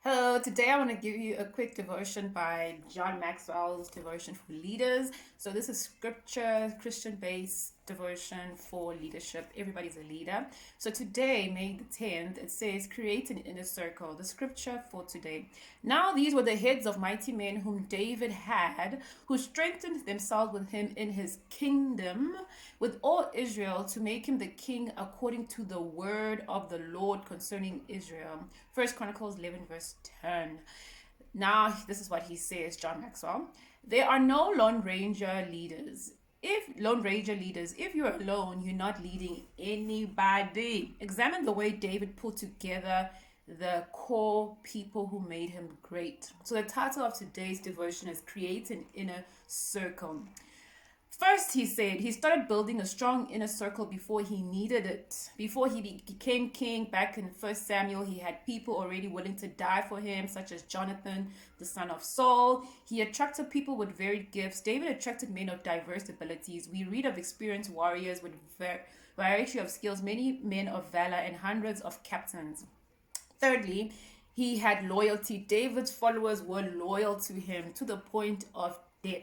Hello, today I want to give you a quick devotion by John Maxwell's Devotion for Leaders. So, this is scripture, Christian based devotion for leadership. Everybody's a leader. So, today, May the 10th, it says, Create an inner circle. The scripture for today. Now, these were the heads of mighty men whom David had, who strengthened themselves with him in his kingdom, with all Israel, to make him the king according to the word of the Lord concerning Israel. First Chronicles 11, verse 10. Now, this is what he says, John Maxwell. There are no Lone Ranger leaders. If you're alone, you're not leading anybody. Examine the way David put together the core people who made him great. So, the title of today's devotion is Create an Inner Circle. First, he said he started building a strong inner circle before he needed it. Before he became king, back in 1 Samuel, he had people already willing to die for him, such as Jonathan, the son of Saul. He attracted people with varied gifts. David attracted men of diverse abilities. We read of experienced warriors with variety of skills, many men of valor, and hundreds of captains. Thirdly, he had loyalty. David's followers were loyal to him to the point of death,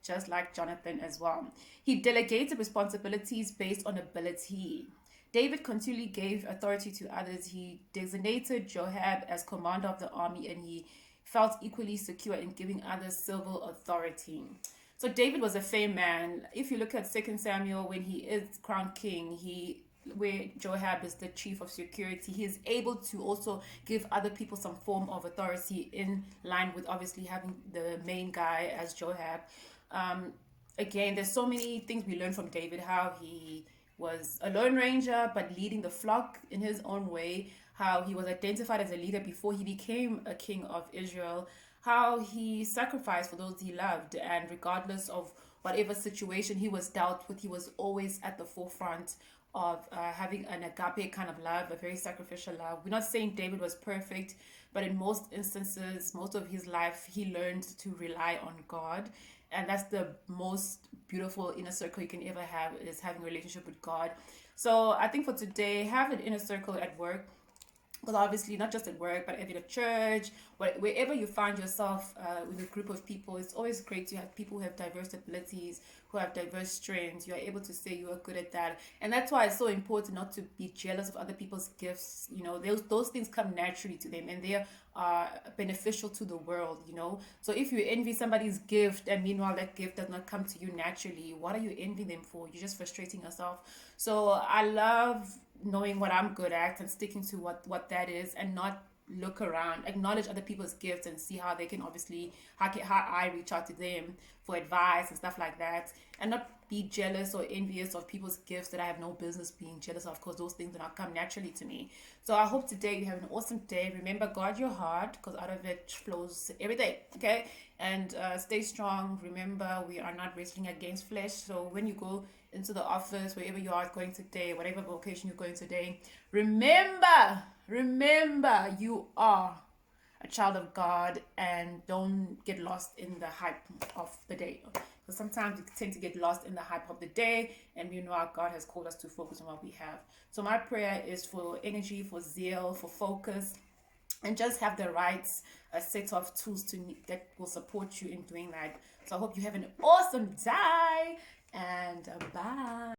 just like Jonathan as well. He delegated responsibilities based on ability. David continually gave authority to others. He designated Joab as commander of the army, and he felt equally secure in giving others civil authority. So David was a famed man. If you look at 2 Samuel, when he is crowned king, where Joab is the chief of security, he is able to also give other people some form of authority in line with obviously having the main guy as Joab. Um, Again, there's so many things we learn from David, how he was a lone ranger but leading the flock in his own way, how he was identified as a leader before he became a king of Israel, how he sacrificed for those he loved, and regardless of whatever situation he was dealt with, he was always at the forefront of having an agape kind of love, a very sacrificial love. We're not saying David was perfect, but in most instances, most of his life, he learned to rely on God. And that's the most beautiful inner circle you can ever have, is having a relationship with God. So I think for today, have an inner circle at work. Well, obviously, not just at work, but at church, wherever you find yourself with a group of people, it's always great to have people who have diverse abilities, who have diverse strengths. You are able to say you are good at that. And that's why it's so important not to be jealous of other people's gifts. Those things come naturally to them, and they are beneficial to the world. So if you envy somebody's gift, and meanwhile that gift does not come to you naturally, what are you envying them for? You're just frustrating yourself. So I love knowing what I'm good at and sticking to what that is, and not look around, acknowledge other people's gifts and see how they can obviously how I reach out to them for advice and stuff like that, and not be jealous or envious of people's gifts that I have no business being jealous of, because those things do not come naturally to me. So I hope today you have an awesome day. Remember, guard your heart, because out of it flows everything. Okay, and stay strong. Remember, we are not wrestling against flesh. So when you go into the office, wherever you are going today, whatever vocation you're going today, remember, you are a child of God, and don't get lost in the hype of the day. Because sometimes we tend to get lost in the hype of the day, and we know our God has called us to focus on what we have. So my prayer is for energy, for zeal, for focus, and just have the right set of tools that will support you in doing that. So I hope you have an awesome day, and bye.